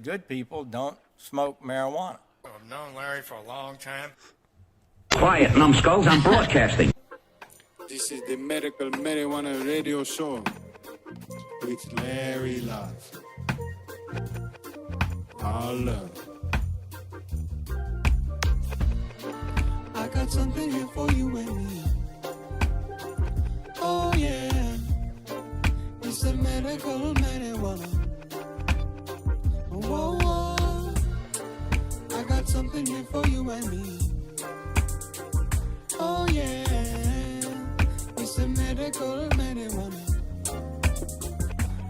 Good people don't smoke marijuana. I've known Larry for a long time. Quiet, numbskulls, I'm broadcasting. This is the Medical Marijuana Radio Show with Larry Love. All love. I got something here for you and me. Oh yeah, it's the medical marijuana. Whoa, whoa. I got something here for you and me. Oh yeah, it's the medical marijuana.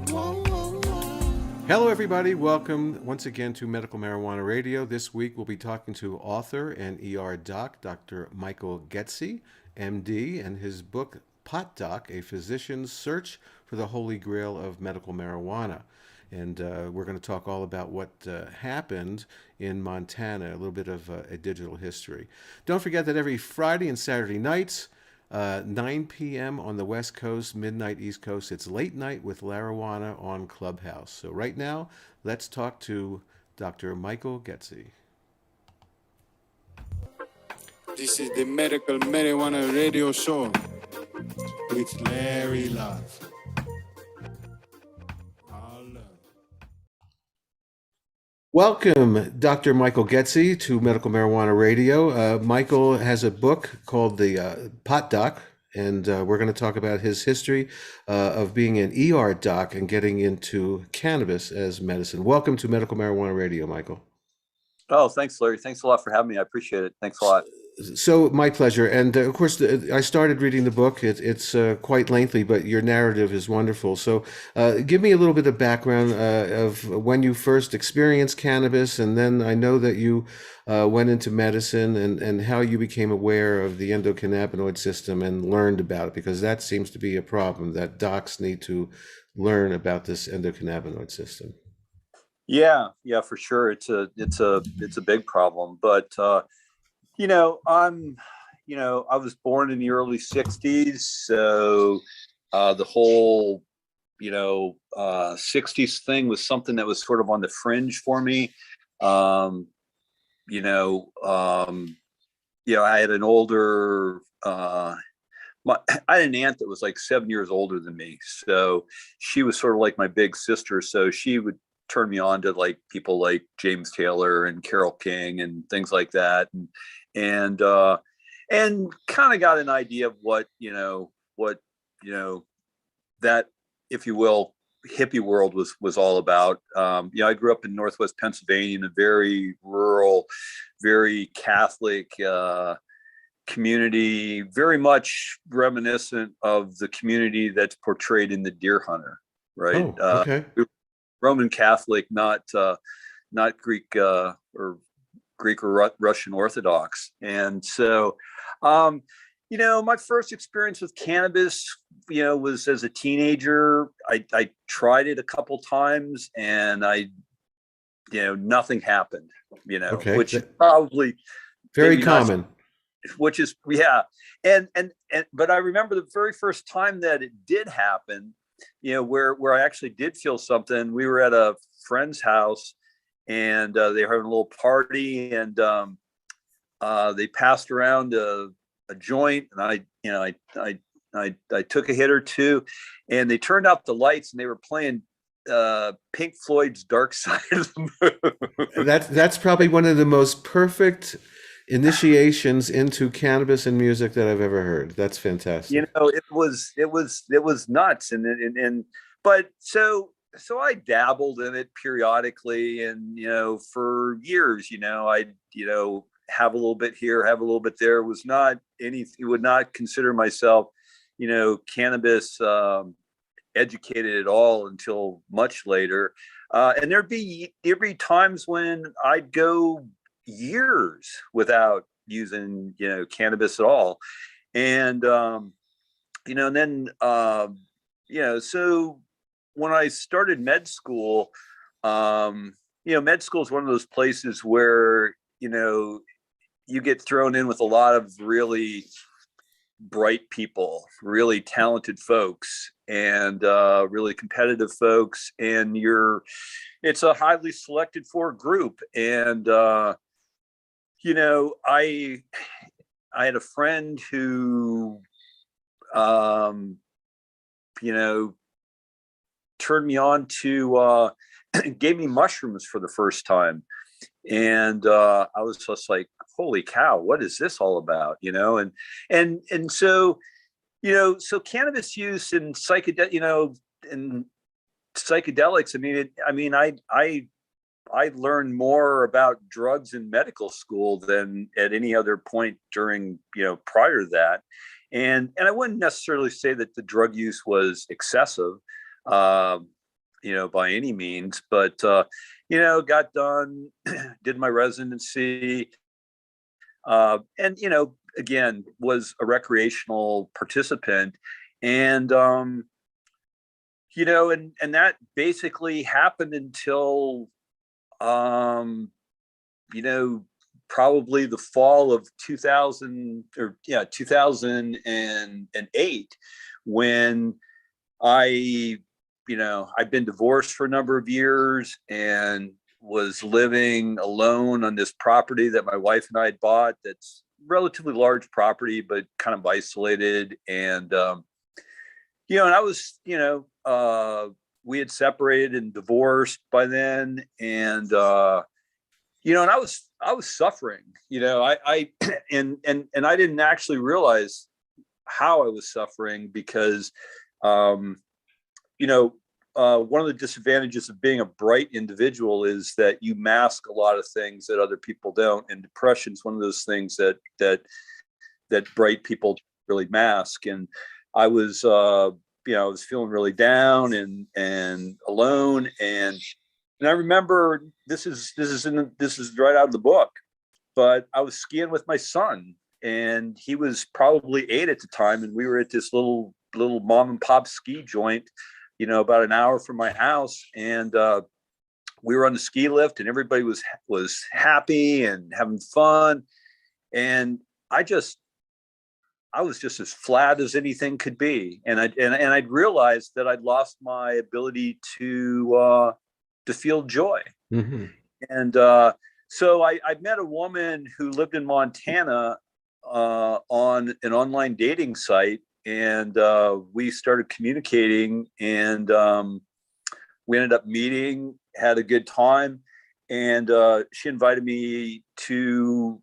Whoa, whoa, whoa. Hello, everybody. Welcome once again to Medical Marijuana Radio. This week we'll be talking to author and ER doc, Dr. Michael Geci, MD, and his book, Pot Doc, A Physician's Search for the Holy Grail of Medical Marijuana. And we're going to talk all about what happened in Montana, a little bit of a digital history. Don't forget that every Friday and Saturday nights, 9 p.m. on the West Coast, midnight East Coast, it's Late Night with Larawana on Clubhouse. So right now, let's talk to Dr. Michael Geci. This is the Medical Marijuana Radio Show with Larry Love. All love. Welcome, Dr. Michael Geci, to Medical Marijuana Radio. Michael has a book called the Pot Doc, and we're going to talk about his history of being an ER doc and getting into cannabis as medicine. Welcome to Medical Marijuana Radio, Michael. Oh, thanks, Larry. Thanks a lot for having me. I appreciate it. Thanks a lot. So my pleasure. And of course, I started reading the book. It's quite lengthy, but your narrative is wonderful. So give me a little bit of background of when you first experienced cannabis. And then I know that you went into medicine and how you became aware of the endocannabinoid system and learned about it, because that seems to be a problem that docs need to learn about this endocannabinoid system. Yeah, for sure. It's a big problem, but I was born in the early 60s. So the whole, 60s thing was something that was sort of on the fringe for me. I had an older, I had an aunt that was like 7 years older than me. So she was sort of like my big sister. So she would turn me on to like people like James Taylor and Carole King and things like that. And kind of got an idea of what that, if you will, hippie world was all about. I grew up in Northwest Pennsylvania in a very rural, very Catholic community, very much reminiscent of the community that's portrayed in The Deer Hunter, right? Oh, okay. Roman Catholic, not Greek or Russian Orthodox. And so, my first experience with cannabis, was as a teenager. I tried it a couple times and nothing happened, Okay. which is probably Very common. Which is, yeah. But I remember the very first time that it did happen, where I actually did feel something. We were at a friend's house and they were having a little party, and they passed around a joint, and I took a hit or two, and they turned out the lights and they were playing Pink Floyd's Dark Side of the Moon. That's probably one of the most perfect initiations into cannabis and music that I've ever heard. That's fantastic. It was nuts, but so I dabbled in it periodically, and for years, I'd have a little bit here, have a little bit there. Was not anything. Would not consider myself, cannabis educated at all until much later. And there'd be times when I'd go years without using cannabis at all, and and then so when I started med school, med school is one of those places where you get thrown in with a lot of really bright people, really talented folks, and really competitive folks, and it's a highly selected for group. And you know, I had a friend who you know, turned me on to gave me mushrooms for the first time. And I was just like, holy cow, what is this all about? You know, and so, you know, so cannabis use and and psychedelics. I learned more about drugs in medical school than at any other point during, you know, prior to that. And I wouldn't necessarily say that the drug use was excessive, you know, by any means, but, you know, got done, did my residency, and, you know, again, was a recreational participant. And, you know, and that basically happened until, you know, probably the fall of 2008, when I'd been divorced for a number of years and was living alone on this property that my wife and I had bought. That's relatively large property, but kind of isolated. And, you know, and I was, you know, we had separated and divorced by then. And, you know, and I was suffering, you know, and I didn't actually realize how I was suffering because, you know, one of the disadvantages of being a bright individual is that you mask a lot of things that other people don't. And depression is one of those things that bright people really mask. And I was, you know, I was feeling really down and alone. And I remember this is right out of the book, but I was skiing with my son, and he was probably 8 at the time, and we were at this little mom and pop ski joint, you know, about an hour from my house, and we were on the ski lift, and everybody was happy and having fun, and I was just as flat as anything could be, and I'd realized that I'd lost my ability to feel joy. Mm-hmm. And so I met a woman who lived in Montana on an online dating site, and we started communicating, and we ended up meeting, had a good time, and she invited me to,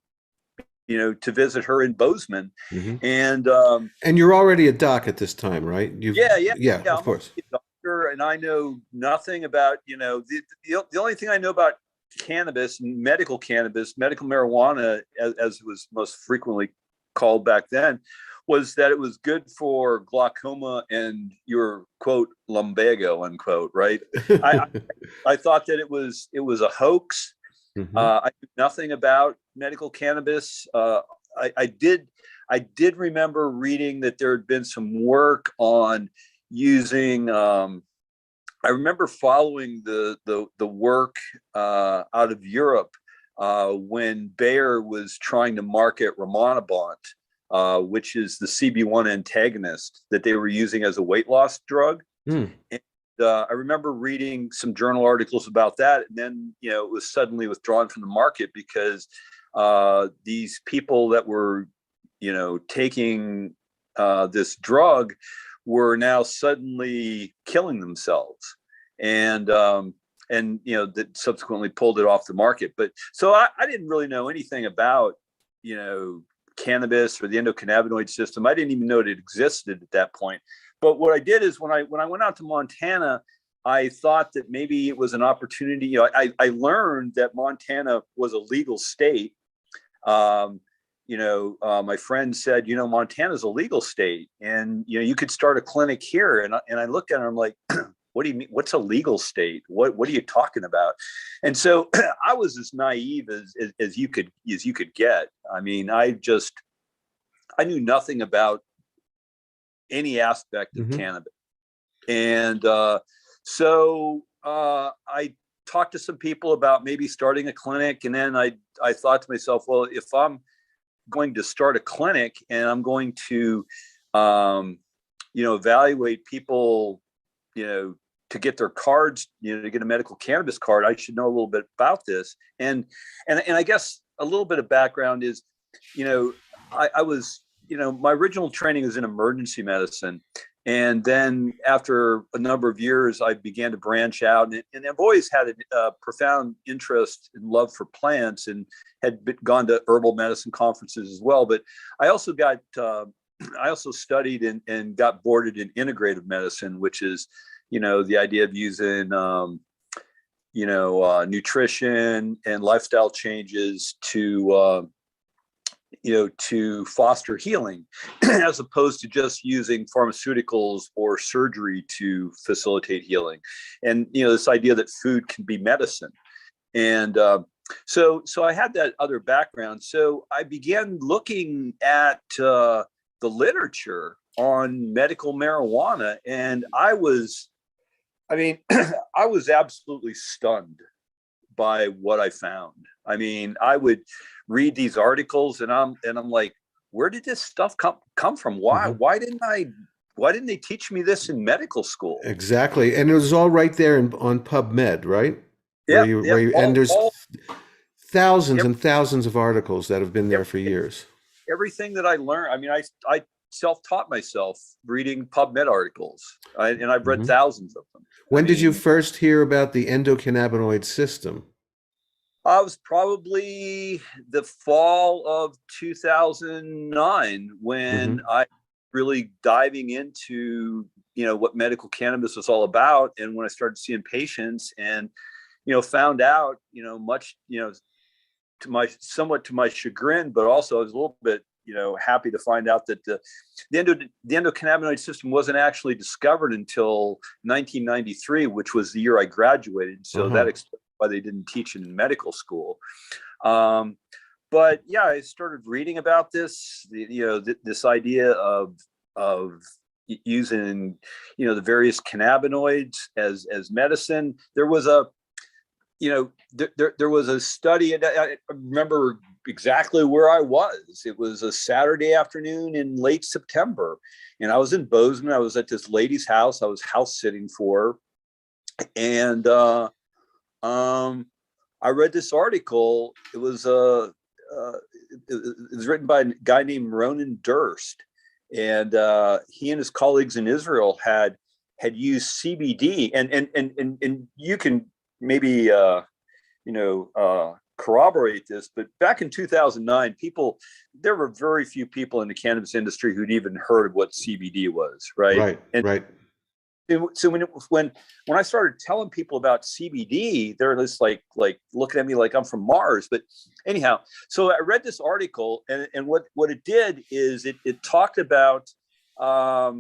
you know, to visit her in Bozeman. Mm-hmm. And you're already a doc at this time, right? Yeah, of course. And I know nothing about, you know, the only thing I know about cannabis, medical marijuana, as it was most frequently called back then, was that it was good for glaucoma and your quote lumbago unquote, right? I thought that it was a hoax. Mm-hmm. I knew nothing about medical cannabis. I did remember reading that there had been some work on using. I remember following the work out of Europe when Bayer was trying to market Rimonabant, which is the CB1 antagonist that they were using as a weight loss drug. Mm. And I remember reading some journal articles about that, and then, you know, it was suddenly withdrawn from the market because these people that were, you know, taking this drug were now suddenly killing themselves, and you know, that subsequently pulled it off the market. But so I didn't really know anything about, you know, cannabis or the endocannabinoid system. I didn't even know it existed at that point. But what I did is when I went out to Montana, I thought that maybe it was an opportunity. You know, I learned that Montana was a legal state. You know, my friend said, you know, Montana's a legal state, and, you know, you could start a clinic here. And I looked at him like, what do you mean? What's a legal state? What are you talking about? And so I was as naive as you could get. I mean, I knew nothing about any aspect of mm-hmm. cannabis. And so I talked to some people about maybe starting a clinic. And then I thought to myself, well, if I'm going to start a clinic, and I'm going to, evaluate people, to get their cards, to get a medical cannabis card. I should know a little bit about this. And I guess a little bit of background is, I was, my original training was in emergency medicine. And then after a number of years, I began to branch out, and I've always had a profound interest and love for plants, and had gone to herbal medicine conferences as well. But I also studied and got boarded in integrative medicine, which is, the idea of using, nutrition and lifestyle changes to foster healing, as opposed to just using pharmaceuticals or surgery to facilitate healing. And, this idea that food can be medicine. And so I had that other background. So I began looking at the literature on medical marijuana, and I was absolutely stunned by what I found. I mean, I would read these articles, and I'm like, where did this stuff come from? Why didn't they teach me this in medical school? Exactly. And it was all right there on PubMed, right? Yeah. And there's thousands and thousands of articles that have been there for years. Everything that I learned, I self-taught myself reading PubMed articles, and I've read thousands of them. When did you first hear about the endocannabinoid system? I was probably the fall of 2009 when I really diving into, what medical cannabis was all about. And when I started seeing patients and, found out, much, somewhat to my chagrin, but also I was a little bit, happy to find out that the endocannabinoid system wasn't actually discovered until 1993, which was the year I graduated. So that explains why they didn't teach it in medical school. But yeah, I started reading about this, this idea of using, the various cannabinoids as medicine. There was a, there was a study, and I remember exactly where I was. It was a Saturday afternoon in late September, and I was in Bozeman. I was at this lady's house. I was house sitting for her, and I read this article. It was written by a guy named Ronan Durst, and he and his colleagues in Israel had used CBD, and you can maybe corroborate this, but back in 2009, there were very few people in the cannabis industry who'd even heard of what CBD was, right? Right. So when I started telling people about CBD, they're just like looking at me like I'm from Mars. But anyhow, so I read this article, and what it did is it talked about how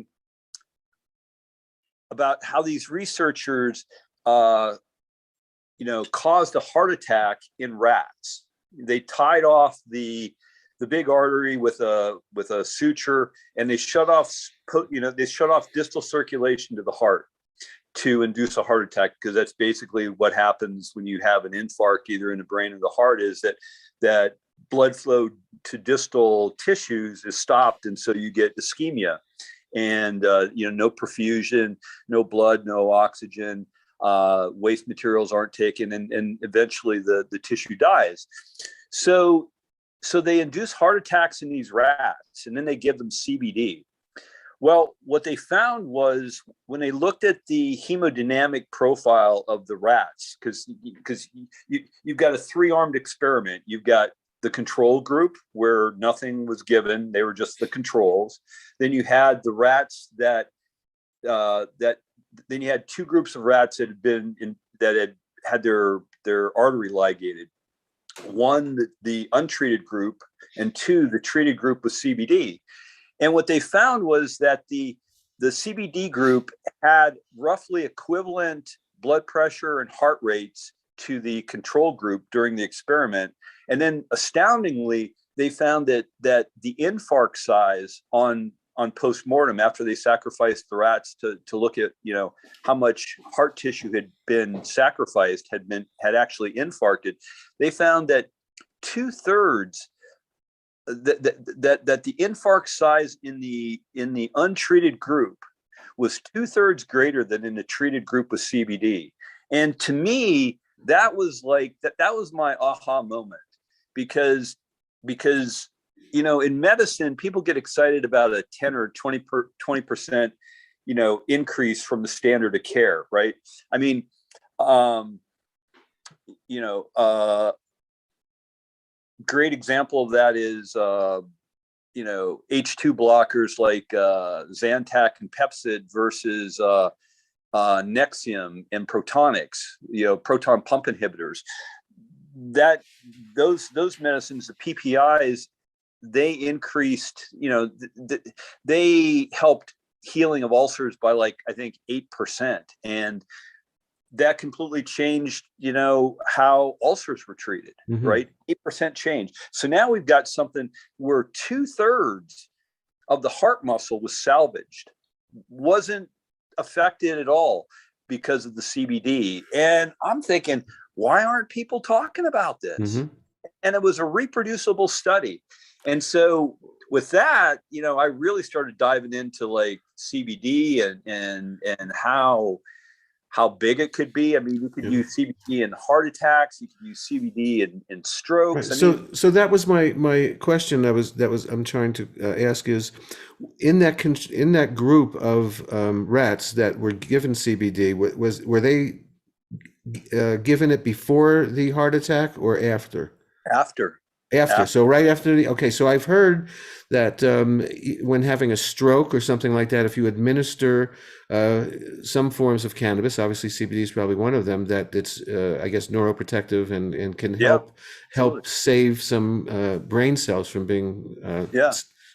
these researchers caused a heart attack in rats. They tied off the big artery with a suture, and they shut off distal circulation to the heart to induce a heart attack, because that's basically what happens when you have an infarct, either in the brain or the heart, is that blood flow to distal tissues is stopped, and so you get ischemia, and no perfusion, no blood, no oxygen. Waste materials aren't taken, and eventually the tissue dies. So they induce heart attacks in these rats, and then they give them CBD. Well, what they found was when they looked at the hemodynamic profile of the rats, because you've got a 3-armed experiment. You've got the control group where nothing was given; they were just the controls. Then you had the rats that then you had 2 groups of rats that had their artery ligated. 1, the untreated group, and 2, the treated group with CBD. And what they found was that the CBD group had roughly equivalent blood pressure and heart rates to the control group during the experiment. And then astoundingly, they found that the infarct size on postmortem, after they sacrificed the rats to look at how much heart tissue had been sacrificed, had actually infarcted, they found that 2/3 that the infarct size in the untreated group was 2/3 greater than in the treated group with CBD. And to me, that was like that was my aha moment, because in medicine, people get excited about a 10 or 20% increase from the standard of care, right? I mean, great example of that is H2 blockers like Zantac and Pepcid versus Nexium and Protonix, proton pump inhibitors. Those medicines, the PPIs, they increased, they helped healing of ulcers by I think 8%. And that completely changed, how ulcers were treated, right? 8% change. So now we've got something where 2/3 of the heart muscle was salvaged, wasn't affected at all because of the CBD. And I'm thinking, why aren't people talking about this? And it was a reproducible study. And so with that, I really started diving into CBD and how big it could be. I mean, you could use CBD in heart attacks. You could use CBD in strokes. Right. So that was my question. I'm trying to ask is, in that group of rats that were given CBD, were they given it before the heart attack or after? After. So right after so I've heard that when having a stroke or something like that, if you administer some forms of cannabis, obviously CBD is probably one of them, that it's I guess neuroprotective and can help save some brain cells from being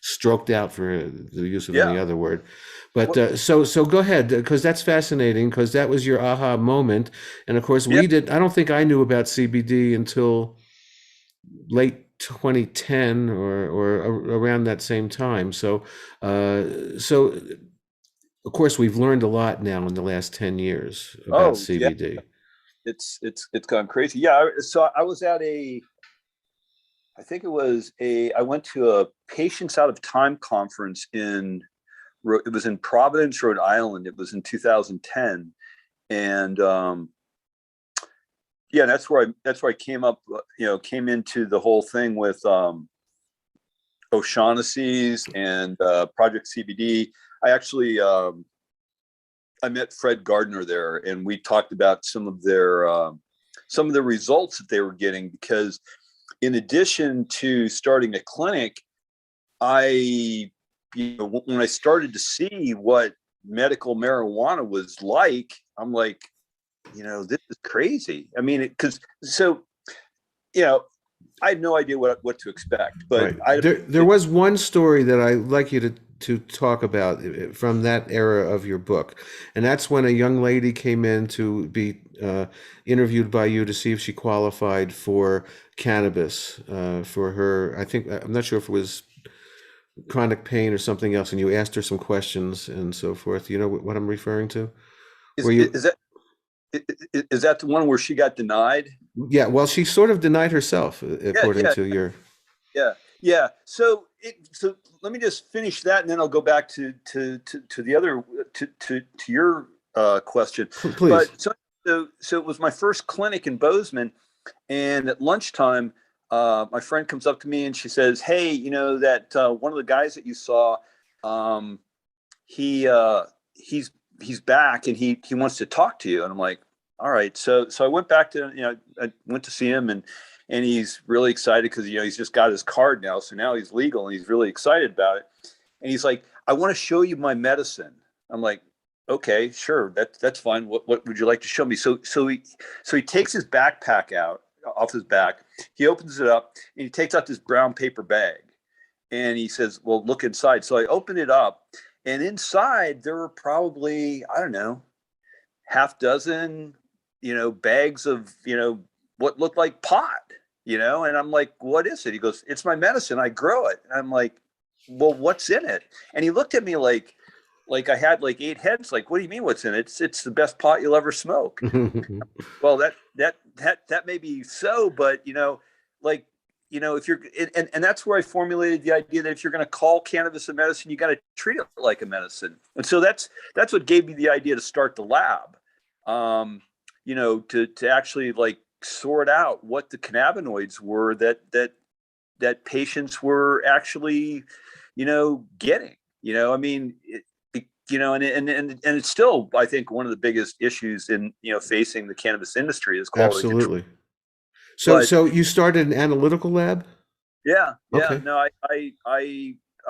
stroked out, for the use of any other word. But so go ahead, because that's fascinating, because that was your aha moment. And of course I don't think I knew about CBD until late 2010 or around that same time. So of course we've learned a lot now in the last 10 years about CBD. Yeah. It's gone crazy. Yeah. So I was at I went to a Patients Out of Time conference it was in Providence, Rhode Island. It was in 2010. And that's where I came into the whole thing with O'Shaughnessy's and Project CBD. I actually I met Fred Gardner there, and we talked about some of the results that they were getting, because in addition to starting a clinic, when I started to see what medical marijuana was like, I'm like, this is crazy. I mean, I had no idea what to expect, but right. There was one story that I'd like you to talk about from that era of your book. And that's when a young lady came in to be interviewed by you to see if she qualified for cannabis for her, I'm not sure if it was chronic pain or something else. And you asked her some questions and so forth. You know what I'm referring to? Is that the one where she got denied? Yeah, well, she sort of denied herself, according to your. Yeah. So let me just finish that, and then I'll go back to the other to your question. Please. But so it was my first clinic in Bozeman, and at lunchtime, my friend comes up to me and she says, "Hey, that one of the guys that you saw, he's back and he wants to talk to you." And I'm like, all right. So I went back to, I went to see him, and he's really excited because, he's just got his card now. So now he's legal and he's really excited about it. And he's like, "I want to show you my medicine." I'm like, "Okay, sure. That's fine. What would you like to show me?" So he takes his backpack out off his back. He opens it up and he takes out this brown paper bag, and he says, "Well, look inside." So I open it up, and inside there were probably, I don't know, half dozen, bags of, what looked like pot, and I'm like, "What is it?" He goes, "It's my medicine. I grow it." And I'm like, "Well, what's in it?" And he looked at me like I had 8 heads. Like, "What do you mean what's in it?" It's the best pot you'll ever smoke. Well, that may be so, but if you're, and that's where I formulated the idea that if you're going to call cannabis a medicine, you got to treat it like a medicine. And so that's what gave me the idea to start the lab, to actually like sort out what the cannabinoids were that patients were actually, getting, I mean, and it's still, I think, one of the biggest issues in, facing the cannabis industry is quality control. Absolutely. So you started an analytical lab? Yeah. Okay. No, I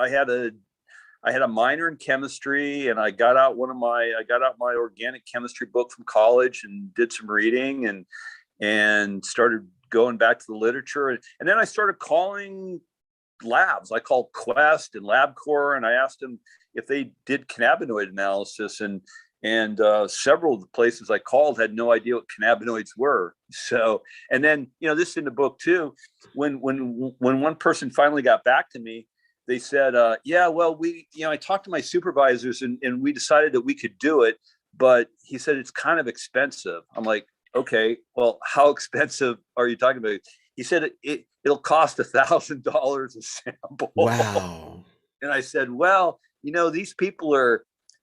had a minor in chemistry, and I got out my organic chemistry book from college and did some reading and started going back to the literature. And then I started calling labs. I called Quest and LabCorp, and I asked them if they did cannabinoid analysis, and several of the places I called had no idea what cannabinoids were. So, and then, this in the book too, when one person finally got back to me, they said, yeah, well, I talked to my supervisors and we decided that we could do it, but he said, it's kind of expensive. I'm like, okay, well, how expensive are you talking about? He said, it'll cost $1,000 a sample. Wow. And I said, well, these people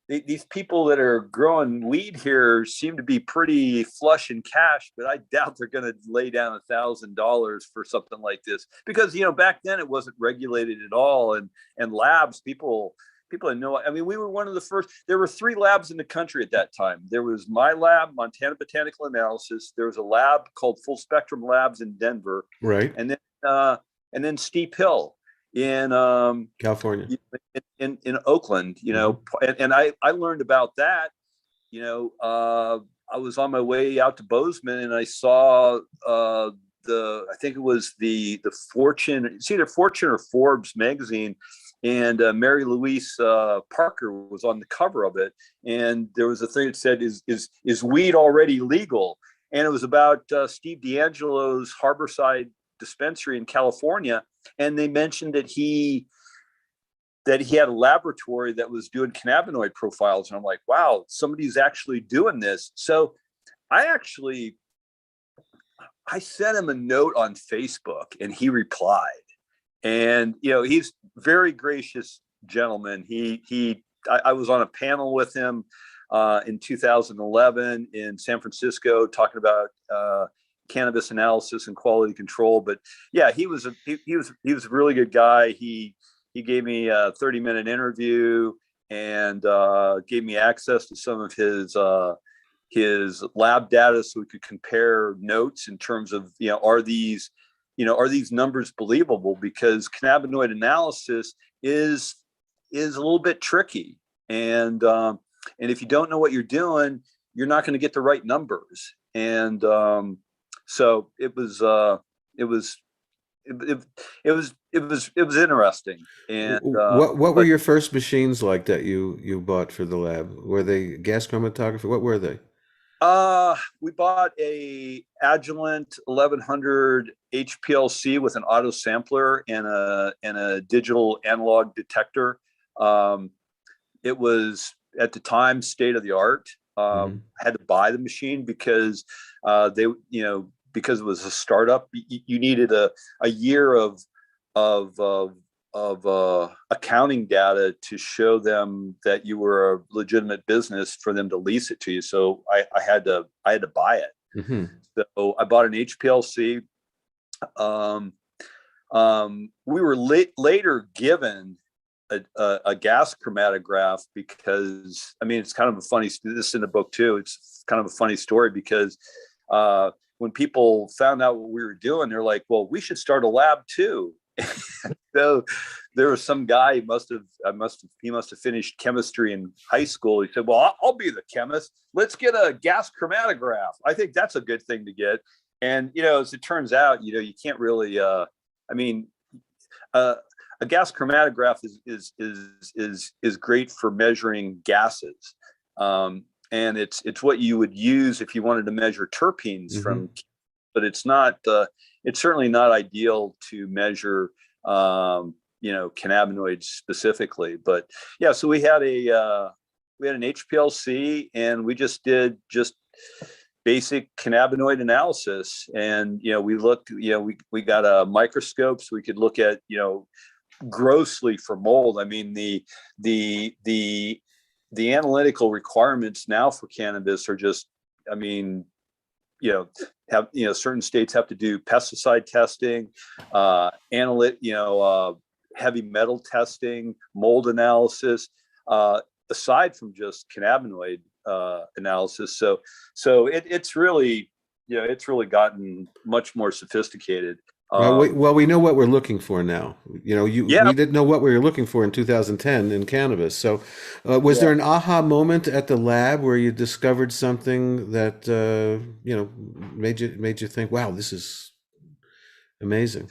that are growing weed here seem to be pretty flush in cash, but I doubt they're going to lay down $1,000 for something like this, because, back then it wasn't regulated at all. And labs, people had no, I mean, we were one of the first. There were 3 labs in the country at that time. There was my lab, Montana Botanical Analysis. There was a lab called Full Spectrum Labs in Denver. Right. And then Steep Hill in California, in Oakland, and I learned about that. I was on my way out to Bozeman, and I saw I think it was the Fortune, it's either Fortune or Forbes magazine, and Mary Louise Parker was on the cover of it, and there was a thing that said, "Is weed already legal?" And it was about Steve D'Angelo's Harborside dispensary in California, and they mentioned that he had a laboratory that was doing cannabinoid profiles, and I'm like, wow, somebody's actually doing this. So I sent him a note on Facebook, and he replied, and he's very gracious gentleman. I was on a panel with him in 2011 in San Francisco talking about cannabis analysis and quality control. But yeah, he was a really good guy. He gave me a 30-minute interview and gave me access to some of his lab data so we could compare notes in terms of, are these numbers believable? Because cannabinoid analysis is a little bit tricky. And if you don't know what you're doing, you're not going to get the right numbers. And so it was interesting. And what were your first machines like that you bought for the lab? Were they gas chromatography? What were they? We bought a Agilent 1100 HPLC with an auto sampler and a digital analog detector. It was at the time state of the art. I had to buy the machine because because it was a startup. You needed a year of accounting data to show them that you were a legitimate business for them to lease it to you. So I had to buy it. Mm-hmm. So I bought an HPLC. We were later given a gas chromatograph because, I mean, it's kind of a funny, this is in the book too. It's kind of a funny story because when people found out what we were doing, they're like, well, we should start a lab too. So there was some guy, he must have finished chemistry in high school. He said, well, I'll be the chemist. Let's get a gas chromatograph. I think that's a good thing to get. And, as it turns out, you can't really, a gas chromatograph is great for measuring gases. And it's what you would use if you wanted to measure terpenes from, but it's not, it's certainly not ideal to measure, cannabinoids specifically. But yeah, so we had an HPLC, and we just did basic cannabinoid analysis. And, we looked, we got a microscope so we could look at, grossly for mold. I mean, the analytical requirements now for cannabis are just, I mean, certain states have to do pesticide testing, heavy metal testing, mold analysis, aside from just cannabinoid analysis. So it's really, it's really gotten much more sophisticated. Well, we know what we're looking for now. We didn't know what we were looking for in 2010 in cannabis. So, was there an aha moment at the lab where you discovered something that made you think, "Wow, this is amazing"?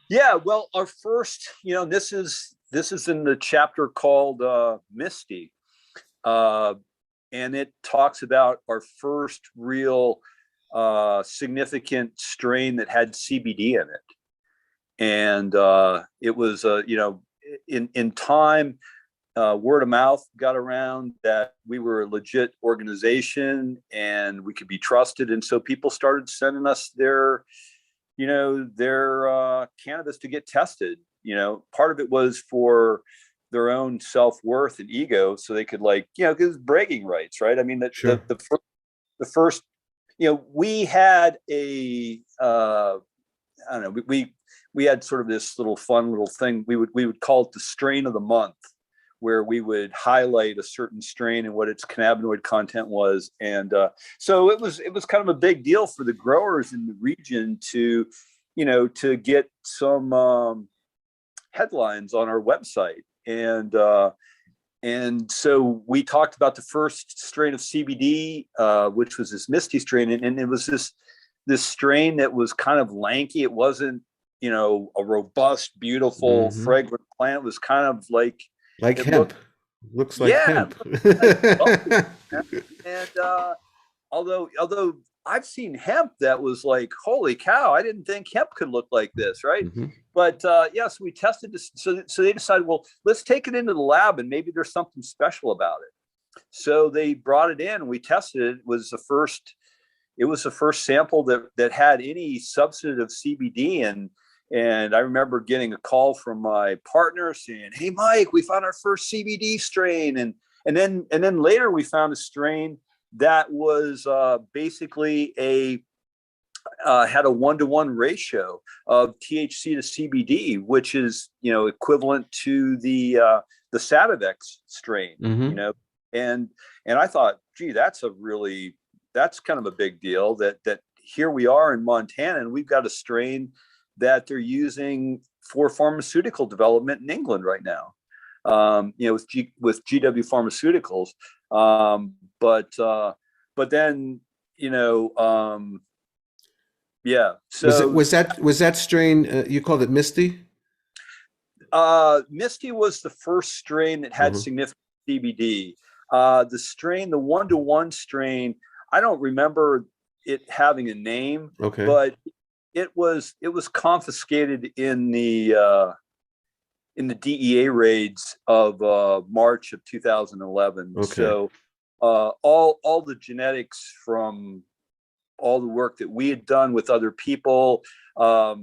Yeah, well, our first, this is in the chapter called Misty, and it talks about our first real significant strain that had CBD in it. And it was, in time, word of mouth got around that we were a legit organization and we could be trusted. And so people started sending us their cannabis to get tested. Part of it was for their own self-worth and ego, so they could because bragging rights, right? I mean, the first, we had a, I don't know, we had sort of this fun little thing. We would call it the strain of the month, where we would highlight a certain strain and what its cannabinoid content was. And so it was kind of a big deal for the growers in the region to get some headlines on our website. And so we talked about the first strain of CBD, which was this Misty strain. And it was this strain that was kind of lanky. It wasn't, a robust, beautiful, fragrant plant. It was kind of like hemp. Looks like hemp. And although I've seen hemp that was like, holy cow, I didn't think hemp could look like this, right? But so we tested this. So they decided, well, let's take it into the lab and maybe there's something special about it. So they brought it in and we tested it. It was the first sample that had any substantive CBD. And I remember getting a call from my partner saying, "Hey, Mike, we found our first CBD strain." And then later we found a strain that was basically had a 1-to-1 ratio of THC to CBD, which is equivalent to the Sativex strain. And I thought, gee, that's kind of a big deal that here we are in Montana and we've got a strain that they're using for pharmaceutical development in England right now, with GW Pharmaceuticals. But then, yeah. So was that strain, you called it Misty? Misty was the first strain that had significant CBD. The 1-to-1 strain, I don't remember it having a name, but it was confiscated in the DEA raids of March of 2011. So all the genetics from all the work that we had done with other people. I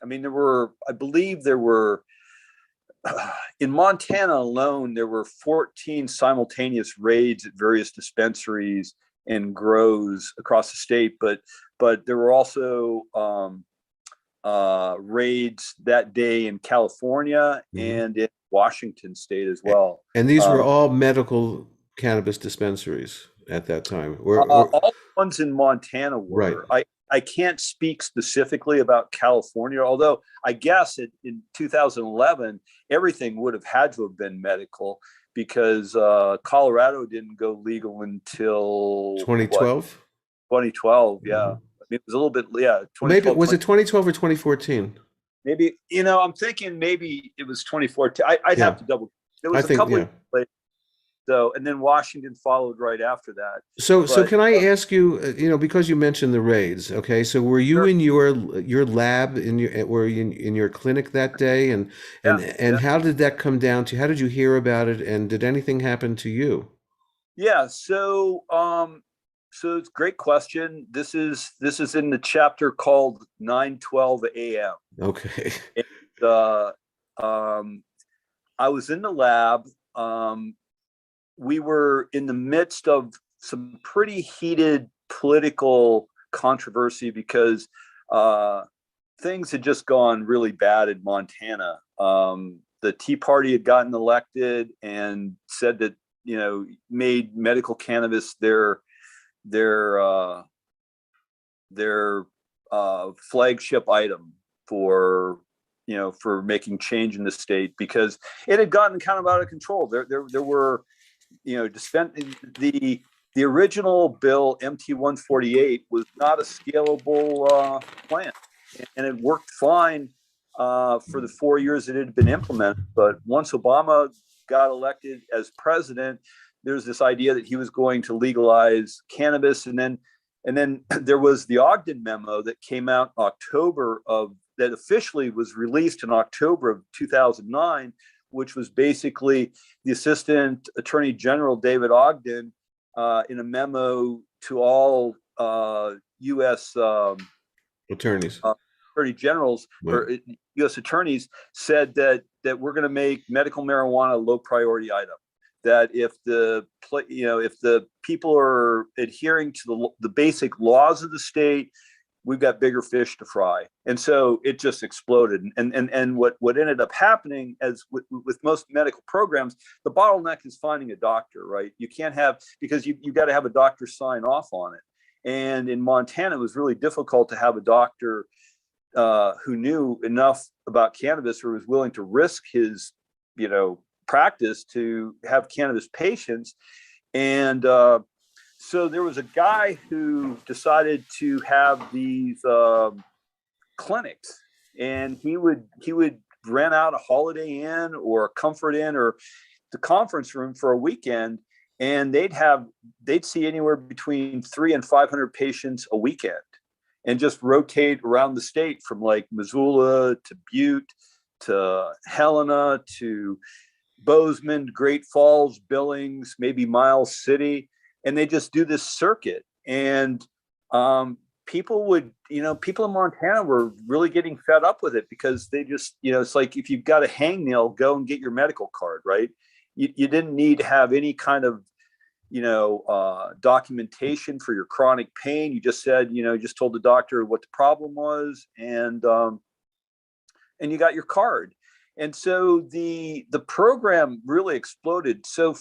mean, I believe there were in Montana alone, there were 14 simultaneous raids at various dispensaries and grows across the state, but there were also raids that day in California and in Washington state as well. And these were all medical cannabis dispensaries at that time? All the ones in Montana were. Right. I can't speak specifically about California, although I guess in 2011, everything would have had to have been medical because Colorado didn't go legal until 2012. 2012, yeah. I mean, it was a little bit, yeah. Maybe was it 2012 or 2014? Maybe, I'm thinking maybe it was 2014. I'd have to double. It was a couple of years later. So, and then Washington followed right after that. So can I ask you, because you mentioned the raids, okay? So were you in your lab in your clinic that day, and how did that come down to? How did you hear about it, and did anything happen to you? Yeah. So So it's a great question. This is in the chapter called 9:12 a.m. Okay. And, I was in the lab. We were in the midst of some pretty heated political controversy because things had just gone really bad in Montana. The Tea Party had gotten elected and said that, made medical cannabis their flagship item for making change in the state, because it had gotten kind of out of control. There were, the original bill MT148 was not a scalable plan, and it worked fine for the 4 years it had been implemented. But once Obama got elected as president, there's this idea that he was going to legalize cannabis, and then there was the Ogden Memo that came out in that officially was released in October of 2009, which was basically the Assistant Attorney General David Ogden in a memo to all U.S. Attorneys, attorney generals, right, or U.S. attorneys, said that we're going to make medical marijuana a low priority item. That if the people are adhering to the basic laws of the state, we've got bigger fish to fry. And so it just exploded. And what ended up happening, as with most medical programs, the bottleneck is finding a doctor, right? You can't have, because you got to have a doctor sign off on it. And in Montana, it was really difficult to have a doctor who knew enough about cannabis or was willing to risk his, practice to have cannabis patients. And so there was a guy who decided to have these clinics, and he would rent out a Holiday Inn or a Comfort Inn or the conference room for a weekend, and they'd see anywhere between 300 and 500 patients a weekend, and just rotate around the state from like Missoula to Butte to Helena to Bozeman, Great Falls, Billings, maybe Miles City. And they just do this circuit. And people in Montana were really getting fed up with it, because they just, it's like, if you've got a hangnail, go and get your medical card, right? You didn't need to have any kind of, documentation for your chronic pain. You just said, just told the doctor what the problem was, and you got your card. And so the program really exploded. So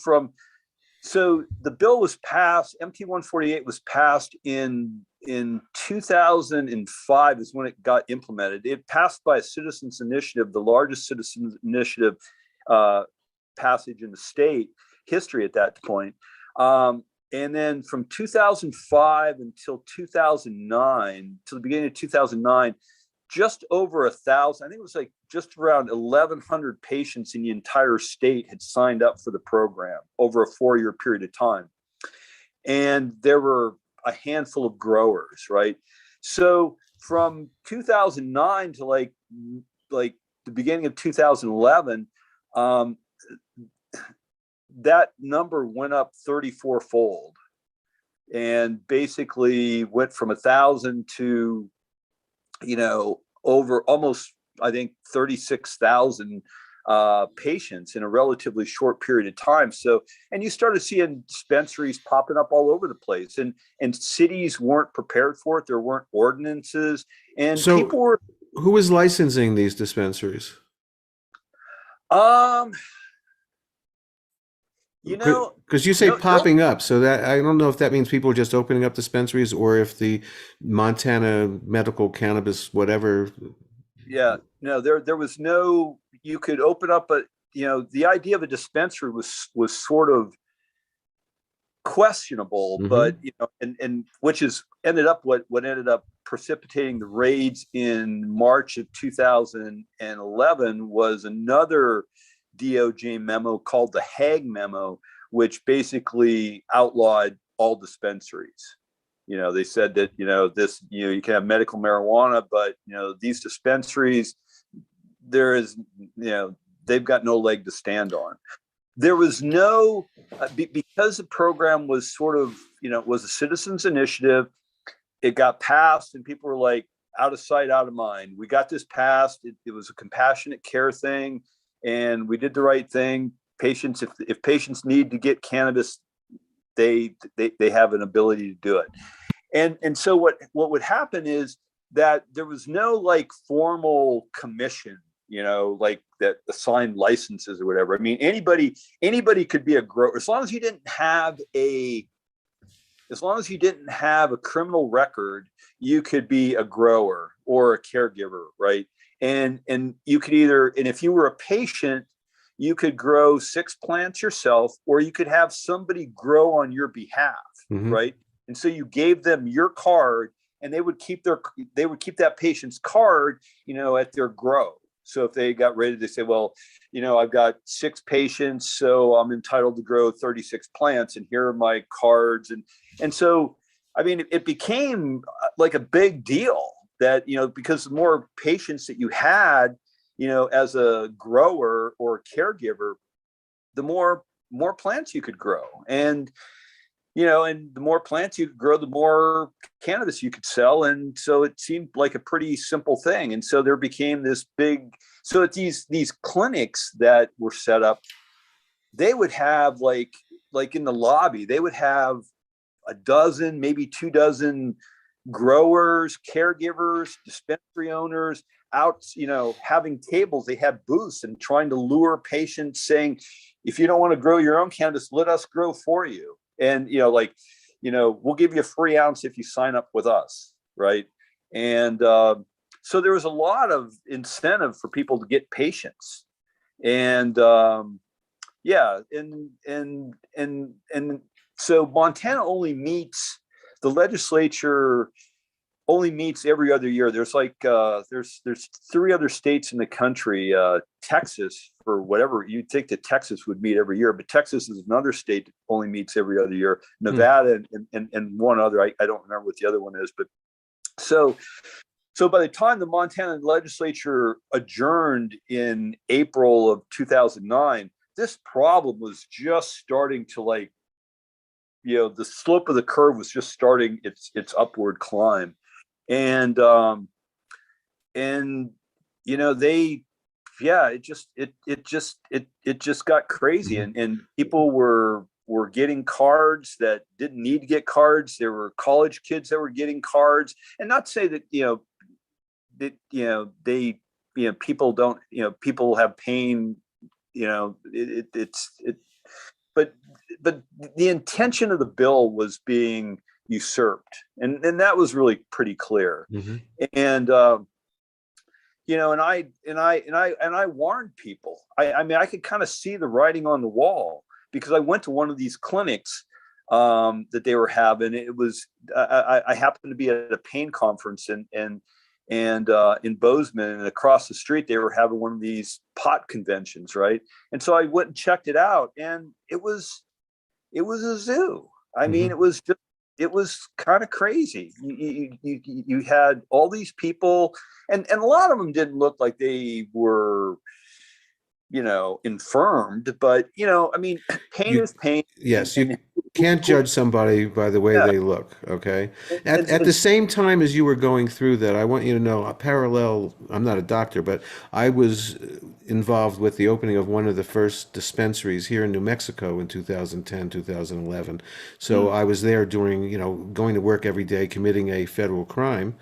the bill was passed, MT148 was passed in 2005 is when it got implemented. It passed by a citizens initiative, the largest citizens initiative passage in the state history at that point. And then from 2005 until 2009, to the beginning of 2009, just over 1,000, I think it was like just around 1,100 patients in the entire state had signed up for the program over a 4-year period of time. And there were a handful of growers, right? So from 2009 to like the beginning of 2011, that number went up 34-fold, and basically went from 1,000 to, over almost, I think, 36,000 patients in a relatively short period of time. So, and you started seeing dispensaries popping up all over the place, and cities weren't prepared for it. There weren't ordinances, and so people were. Who is licensing these dispensaries? Because you say popping up, so that I don't know if that means people are just opening up dispensaries, or if the Montana Medical Cannabis whatever. Yeah, no, there was no. You could open up the idea of a dispensary was sort of questionable, Mm-hmm. but and which is ended up what ended up precipitating the raids in March of 2011 was another DOJ memo called the Hag Memo, which basically outlawed all dispensaries. They said that, this, you can have medical marijuana, but, these dispensaries, there is, they've got no leg to stand on. there was no, because the program was sort of, was a citizens initiative. It got passed and people were like, out of sight, out of mind. We got this passed. It was a compassionate care thing, and we did the right thing. Patients, if patients need to get cannabis, they have an ability to do it. And so what would happen is that there was no like formal commission, like that assigned licenses or whatever. I mean, anybody could be a grower as long as you didn't have a criminal record. You could be a grower or a caregiver, right? And you could and if you were a patient, you could grow 6 plants yourself, or you could have somebody grow on your behalf, right? And so you gave them your card, and they would keep that patient's card, at their grow. So if they got ready, they say, well, I've got 6 patients, so I'm entitled to grow 36 plants, and here are my cards. And so, I mean, it became like a big deal that, because the more patients that you had, as a grower or caregiver, the more plants you could grow. And, and the more plants you could grow, the more cannabis you could sell. And so it seemed like a pretty simple thing. And so there became this big, so at these clinics that were set up, they would have like in the lobby, they would have a dozen, maybe 2 dozen growers, caregivers, dispensary owners out, having tables. They had booths and trying to lure patients, saying, if you don't want to grow your own cannabis, let us grow for you. And, we'll give you a free ounce if you sign up with us. Right. And so there was a lot of incentive for people to get patients. And and so Montana the legislature only meets every other year. There's like there's 3 other states in the country. Texas, for whatever, you'd think that Texas would meet every year, but Texas is another state that only meets every other year. Nevada and one other, I don't remember what the other one is, but so by the time the Montana legislature adjourned in April of 2009, this problem was just starting to the slope of the curve was just starting its upward climb. And it just got crazy. And people were getting cards that didn't need to get cards. There were college kids that were getting cards. And not to say that, people don't, people have pain, but the intention of the bill was being usurped, and that was really pretty clear. And and I warned people. I mean, I could kind of see the writing on the wall, because I went to one of these clinics that they were having. It was I happened to be at a pain conference and in Bozeman, and across the street they were having one of these pot conventions, right? And so I went and checked it out, and it was a zoo. I mean, it was kind of crazy. You had all these people, and a lot of them didn't look like they were, infirmed, but I mean, pain is pain. Yes, you can't judge somebody by the way they look. Okay. At the same time as you were going through that, I want you to know a parallel. I'm not a doctor, but I was involved with the opening of one of the first dispensaries here in New Mexico in 2010, 2011. So I was there during, going to work every day, committing a federal crime,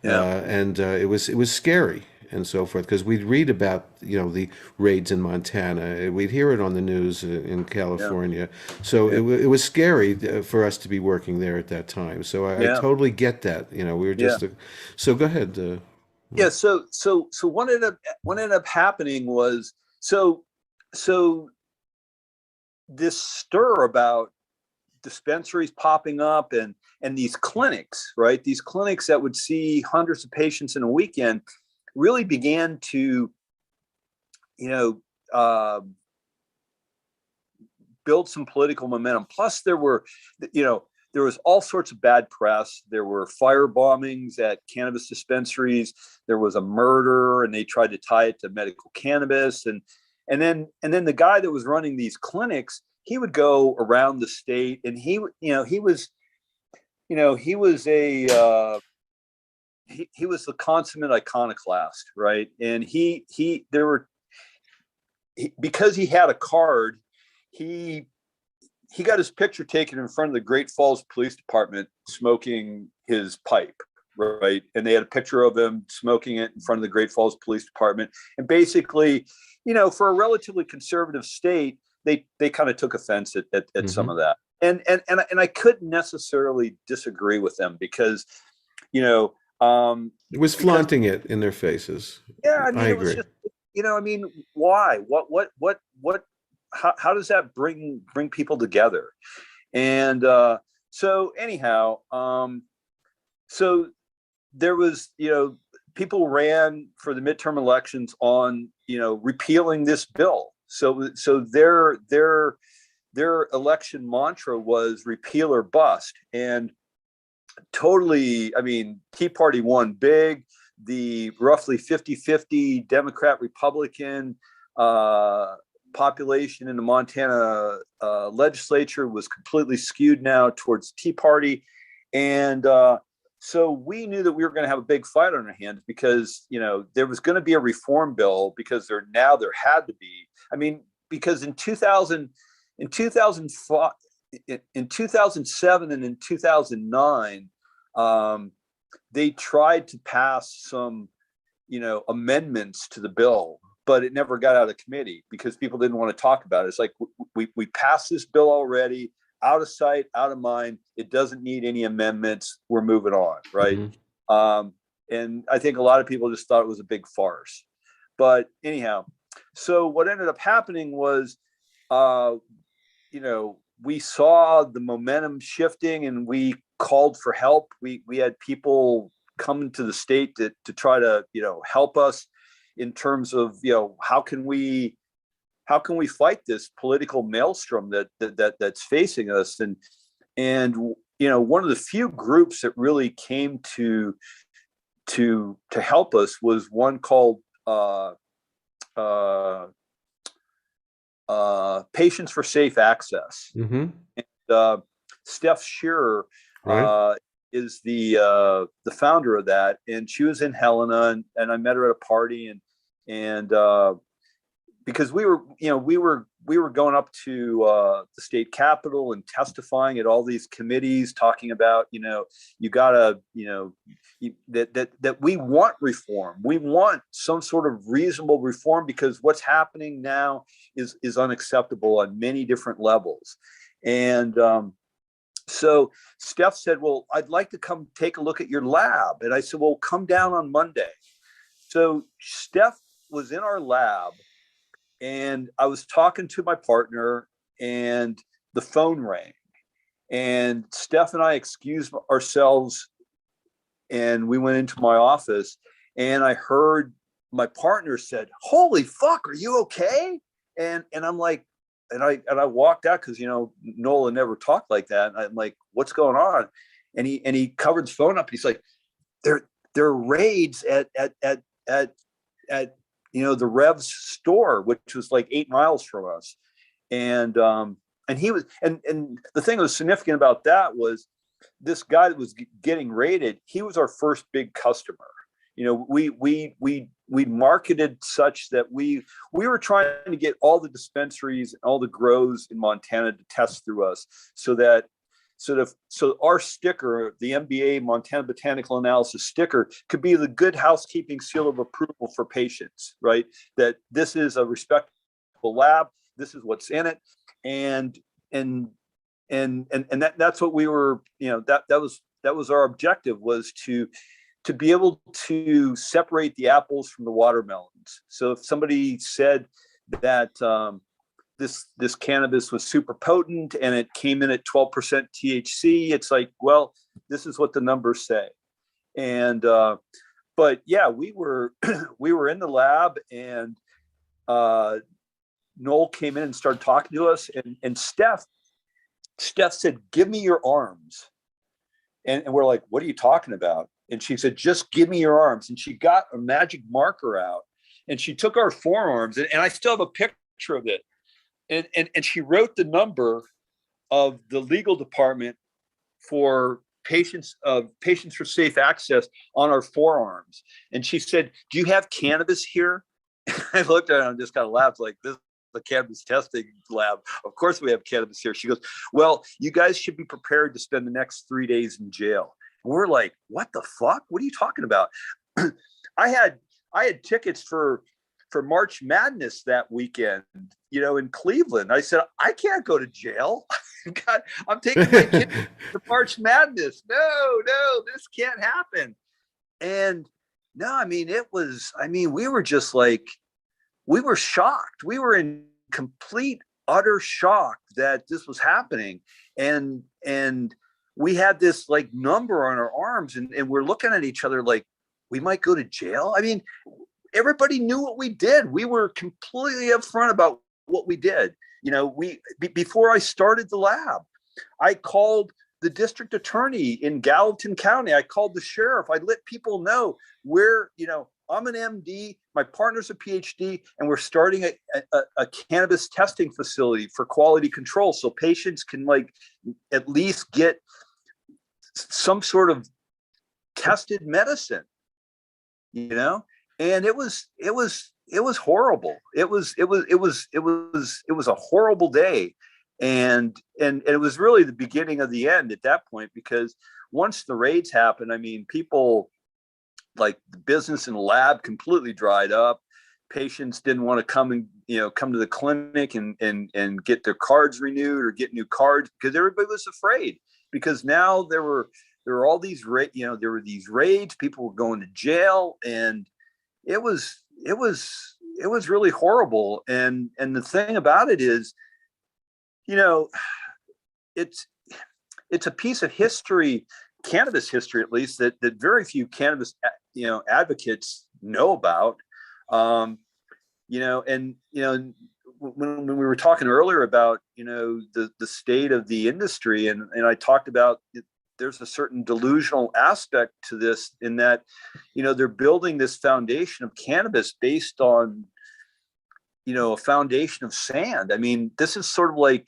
and it was scary and so forth, because we'd read about the raids in Montana, we'd hear it on the news in California, so it was scary for us to be working there at that time. So I totally get that. We were just so go ahead. So what ended up happening was so this stir about dispensaries popping up and these clinics, right? These clinics that would see hundreds of patients in a weekend really began to, build some political momentum. Plus there was all sorts of bad press. There were fire bombings at cannabis dispensaries. There was a murder, and they tried to tie it to medical cannabis. then the guy that was running these clinics, he would go around the state, and he was the consummate iconoclast, right? And because he had a card, he got his picture taken in front of the Great Falls Police Department smoking his pipe, right? And they had a picture of him smoking it in front of the Great Falls Police Department. And basically, for a relatively conservative state, they kind of took offense at some of that. And I couldn't necessarily disagree with them because, it was flaunting it in their faces. Yeah, I agree. It was just, why? What? How does that bring people together? And so anyhow, so there was, people ran for the midterm elections on, repealing this bill. So their election mantra was repeal or bust. And totally, Tea Party won big. The roughly 50-50 Democrat Republican population in the Montana legislature was completely skewed now towards Tea Party. And so we knew that we were going to have a big fight on our hands because, there was going to be a reform bill because there had to be. Because in 2007 and in 2009, they tried to pass some, amendments to the bill, but it never got out of committee because people didn't want to talk about it. It's like, we passed this bill already, out of sight, out of mind. It doesn't need any amendments. We're moving on, right? Mm-hmm. And I think a lot of people just thought it was a big farce. But anyhow, so what ended up happening was, we saw the momentum shifting and we called for help. We had people coming to the state to try to, help us in terms of, how can we fight this political maelstrom that's facing us? And one of the few groups that really came to help us was one called Patients for Safe Access. Mm-hmm. And Steph Shearer is the founder of that, and she was in Helena, and I met her at a party, and because we were going up to the state capitol and testifying at all these committees, talking about you gotta that we want reform, we want some sort of reasonable reform because what's happening now is unacceptable on many different levels. And so Steph said, well, I'd like to come take a look at your lab. And I said, well, come down on Monday. So Steph was in our lab, and I was talking to my partner, and the phone rang. And Steph and I excused ourselves, and we went into my office, and I heard my partner said, "Holy fuck, are you okay?" And I'm like, and I walked out because Nola never talked like that. And I'm like, what's going on? And he covered his phone up. He's like, there are raids at the Rev's store, which was like 8 miles from us. And he was, and the thing that was significant about that was this guy that was getting raided, he was our first big customer. We marketed such that we were trying to get all the dispensaries and all the grows in Montana to test through us, so our sticker, the MBA Montana Botanical Analysis sticker, could be the good housekeeping seal of approval for patients, right? That this is a respectable lab, this is what's in it, and that's what we were, that was our objective, was to be able to separate the apples from the watermelons. So if somebody said that this cannabis was super potent and it came in at 12% THC, it's like, well, this is what the numbers say. And but yeah, we were in the lab, and Noel came in and started talking to us, and Steph said, "Give me your arms." And we're like, "What are you talking about?" And she said, "Just give me your arms." And she got a magic marker out, and she took our forearms, and I still have a picture of it. And she wrote the number of the legal department for patients for safe access on our forearms. And she said, "Do you have cannabis here?" I looked at her and just kind of laughed, like, this is the cannabis testing lab. Of course we have cannabis here. She goes, "Well, you guys should be prepared to spend the next 3 days in jail." And we're like, "What the fuck? What are you talking about?" I had tickets for March Madness that weekend, in Cleveland. I said, "I can't go to jail. God, I'm taking my kids to March Madness. No, this can't happen." And no, we were just like, we were shocked. We were in complete, utter shock that this was happening. And we had this like number on our arms, and we're looking at each other like, we might go to jail. Everybody knew what we did. We were completely upfront about what we did. Before I started the lab, I called the district attorney in Gallatin County. I called the sheriff. I let people know where, I'm an MD, my partner's a PhD, and we're starting a cannabis testing facility for quality control, so patients can like at least get some sort of tested medicine, and it was horrible. It was a horrible day. And it was really the beginning of the end at that point, because once the raids happened, people, like, the business in the lab completely dried up. Patients didn't want to come to the clinic and get their cards renewed or get new cards, because everybody was afraid, because now there were all these there were these raids, people were going to jail, and it was really horrible. And the thing about it is, it's a piece of history, cannabis history at least, that very few cannabis advocates know about. When we were talking earlier about the state of the industry, and I talked about there's a certain delusional aspect to this, in that they're building this foundation of cannabis based on a foundation of sand. This is sort of like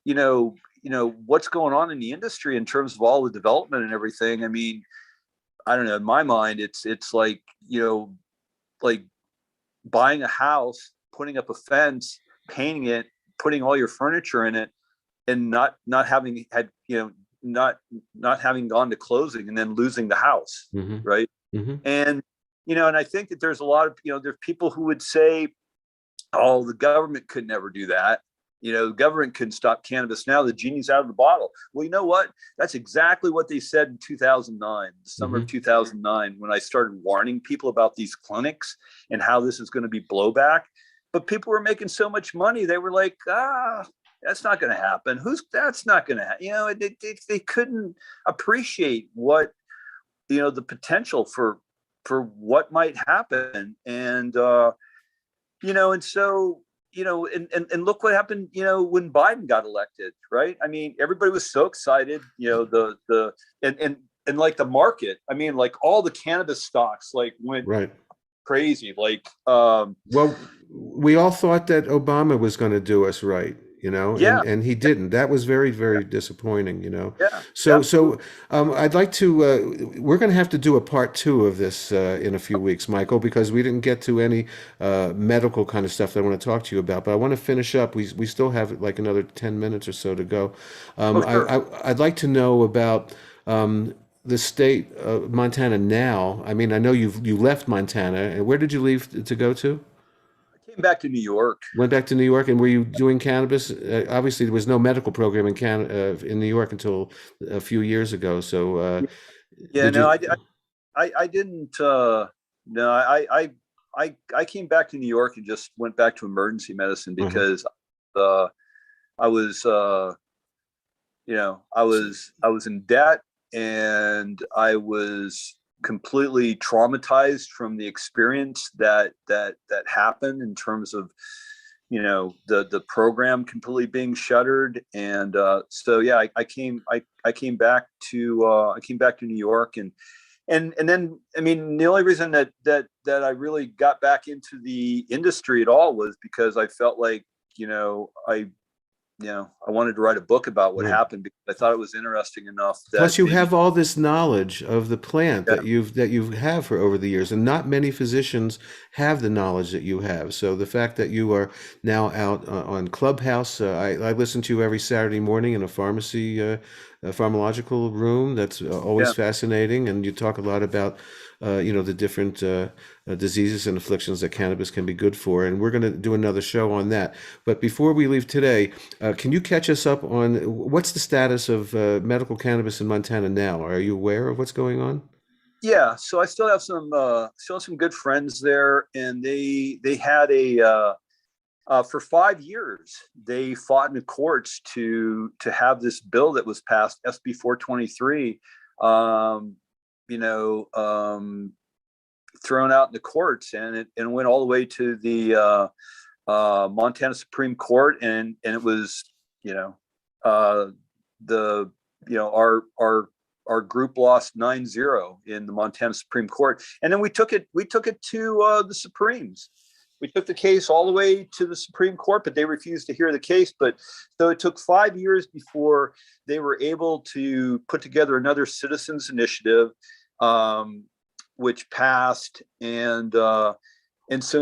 what's going on in the industry in terms of all the development and everything. I don't know, in my mind, it's like like buying a house, putting up a fence, painting it, putting all your furniture in it, and not having had not having gone to closing and then losing the house. Mm-hmm. Right. Mm-hmm. And and I think that there's a lot of there's people who would say, "Oh, the government could never do that. The government couldn't stop cannabis now. The genie's out of the bottle." Well, you know what? That's exactly what they said in 2009, the summer of 2009, when I started warning people about these clinics and how this is going to be blowback. But people were making so much money, they were like, that's not going to happen. That's not going to happen. They couldn't appreciate what, the potential for what might happen. And, and so, and look what happened, when Biden got elected, right? Everybody was so excited, and like the market, like all the cannabis stocks, like, went Right. crazy. Like, well, we all thought that Obama was going to do us right, Yeah. and he didn't. That was very, very disappointing, Yeah. So I'd like to, we're going to have to do a part 2 of this in a few weeks, Michael, because we didn't get to any medical kind of stuff that I want to talk to you about. But I want to finish up. We still have like another 10 minutes or so to go. Sure. I'd like to know about the state of Montana now. I know you left Montana, and where did you leave to go to? I came back to New York. Went back to New York, and were you doing cannabis? Obviously, there was no medical program in New York until a few years ago. So, Yeah, no, I didn't. No, I came back to New York and just went back to emergency medicine, because I was, I was in debt, and I was completely traumatized from the experience that happened, in terms of the program completely being shuttered. And so yeah, I came back to New York, and and then, I mean, the only reason that I really got back into the industry at all was because I felt like, I wanted to write a book about what Right. happened, because I thought it was interesting enough that Plus, you maybe, have all this knowledge of the plant yeah, that you have for over the years, and not many physicians have the knowledge that you have. So the fact that you are now out on Clubhouse, I listen to you every Saturday morning in a pharmacy, a pharmacological room. That's always yeah. fascinating, and you talk a lot about, the different diseases and afflictions that cannabis can be good for. And we're going to do another show on that. But before we leave today, can you catch us up on what's the status of medical cannabis in Montana now? Are you aware of what's going on? Yeah, so I still have some good friends there, and they had for 5 years they fought in the courts to have this bill that was passed, SB 423, thrown out in the courts, and it went all the way to the Montana Supreme Court, and it was, our group lost 9-0 in the Montana Supreme Court, and then we took it to the Supremes. We took the case all the way to the Supreme Court, but they refused to hear the case. But so it took 5 years before they were able to put together another citizens initiative, which passed, and so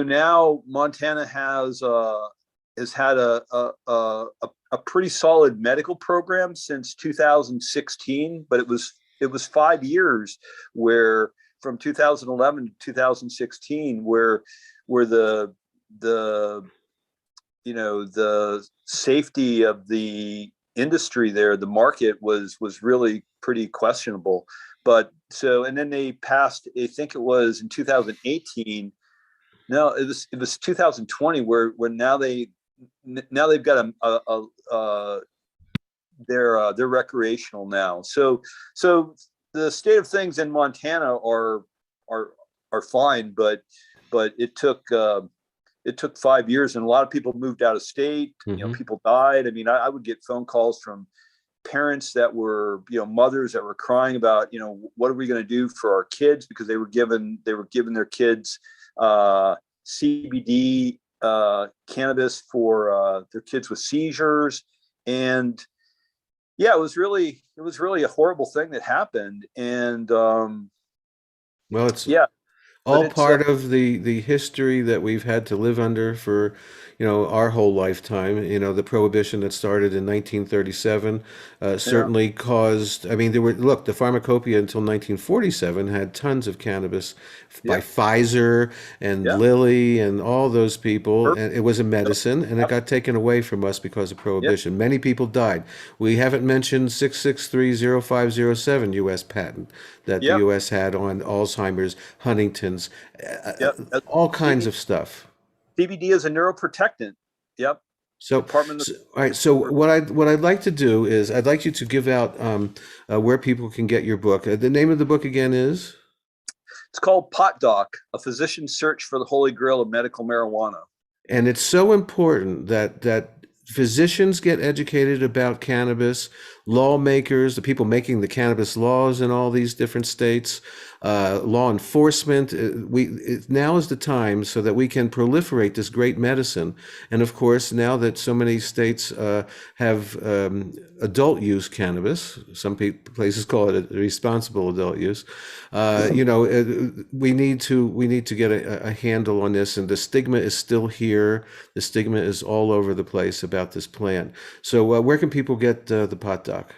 now Montana has had a pretty solid medical program since 2016, but it was 5 years where, from 2011 to 2016, where the safety of the industry there, the market was really pretty questionable. But so, and then they passed, I think it was in 2018. No, it was 2020, where now they've got they're recreational now. So the state of things in Montana are fine, but it took 5 years, and a lot of people moved out of state. Mm-hmm. People died. I mean, I would get phone calls from parents that were, mothers that were crying about, what are we going to do for our kids, because they were giving their kids CBD cannabis for their kids with seizures. And yeah, it was really a horrible thing that happened. And Well, it's yeah, all it's part of the history that we've had to live under for, our whole lifetime. The prohibition that started in 1937 certainly caused. I mean, the pharmacopoeia until 1947 had tons of cannabis by Yeah. Pfizer and Yeah. Lilly and all those people, and it was a medicine, and it Yep. got taken away from us because of prohibition. Many people died. We haven't mentioned 6630507 U.S. patent that the Yep. U.S. had on Alzheimer's, Huntington's, Yep. all kinds of stuff. CBD is a neuroprotectant. Yep. So, Department of all right. So what I'd like to do is I'd like you to give out where people can get your book. The name of the book again is? It's called Pot Doc: A Physician's Search for the Holy Grail of Medical Marijuana. And it's so important that physicians get educated about cannabis, lawmakers, the people making the cannabis laws in all these different states, law enforcement. Now is the time so that we can proliferate this great medicine. And of course, now that so many states have adult use cannabis, some places call it a responsible adult use. We need to get a handle on this, and the stigma is still here. The stigma is all over the place about this plant. So where can people get the pot doc?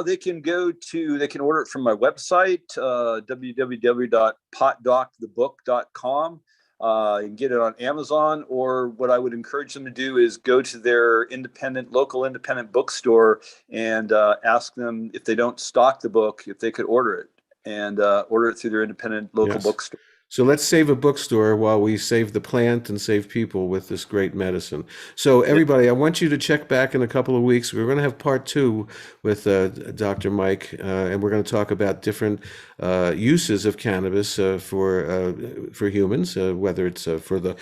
They can order it from my website, www.potdocthebook.com. You can get it on Amazon, or what I would encourage them to do is go to their local independent bookstore and ask them, if they don't stock the book, if they could order it, and order it through their independent local bookstore. So let's save a bookstore while we save the plant and save people with this great medicine. So everybody, I want you to check back in a couple of weeks. We're going to have part 2 with Dr. Mike, and we're going to talk about different uses of cannabis for humans, whether it's for the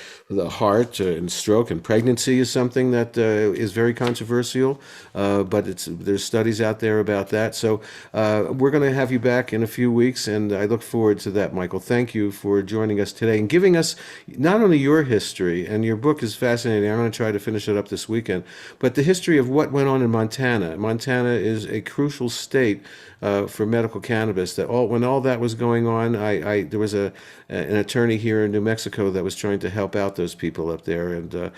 heart and stroke, and pregnancy is something that is very controversial, but there's studies out there about that. So we're going to have you back in a few weeks, and I look forward to that, Michael. Thank you for joining us today and giving us not only your history, and your book is fascinating. I'm going to try to finish it up this weekend, but the history of what went on in Montana. Montana is a crucial state for medical cannabis. When all that was going on, there was an attorney here in New Mexico that was trying to help out those people up there, and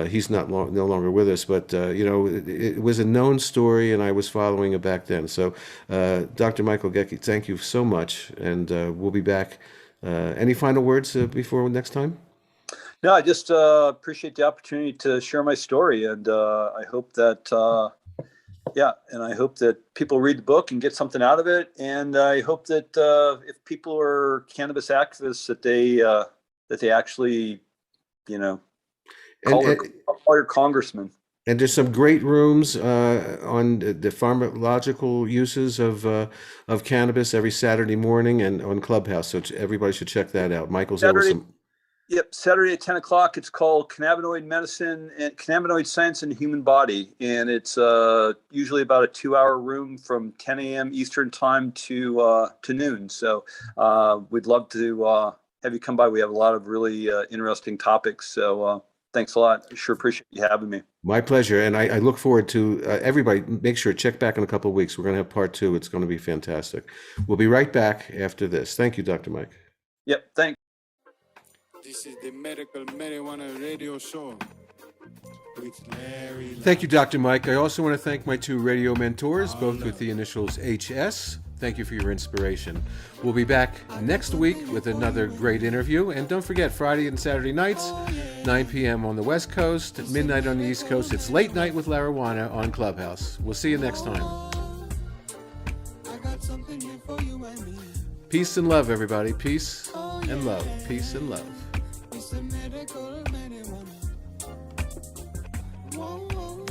he's no longer with us. But it was a known story, and I was following it back then. So, Dr. Michael Geci, thank you so much, and we'll be back. Any final words before next time? No, I just appreciate the opportunity to share my story, and I hope that I hope that people read the book and get something out of it, and I hope that if people are cannabis activists, that they actually, call your congressman. And there's some great rooms on the pharmacological uses of cannabis every Saturday morning and on Clubhouse. So everybody should check that out. Michael's over some. Yep, Saturday at 10 o'clock. It's called Cannabinoid Medicine and Cannabinoid Science in the Human Body, and it's usually about a 2-hour room from 10 a.m. Eastern time to noon. So we'd love to have you come by. We have a lot of really interesting topics. So. Thanks a lot. I sure appreciate you having me. My pleasure. And I look forward to everybody. Make sure to check back in a couple of weeks. We're going to have part 2. It's going to be fantastic. We'll be right back after this. Thank you, Dr. Mike. Yep. Thanks. This is the Medical Marijuana Radio Show with Larry. Thank you, Dr. Mike. I also want to thank my 2 radio mentors, both with the initials HS. Thank you for your inspiration. We'll be back next week with another great interview. And don't forget, Friday and Saturday nights, 9 p.m. on the West Coast, midnight on the East Coast. It's Late Night with Marijuana on Clubhouse. We'll see you next time. Peace and love, everybody. Peace and love. Peace and love. Whoa, whoa.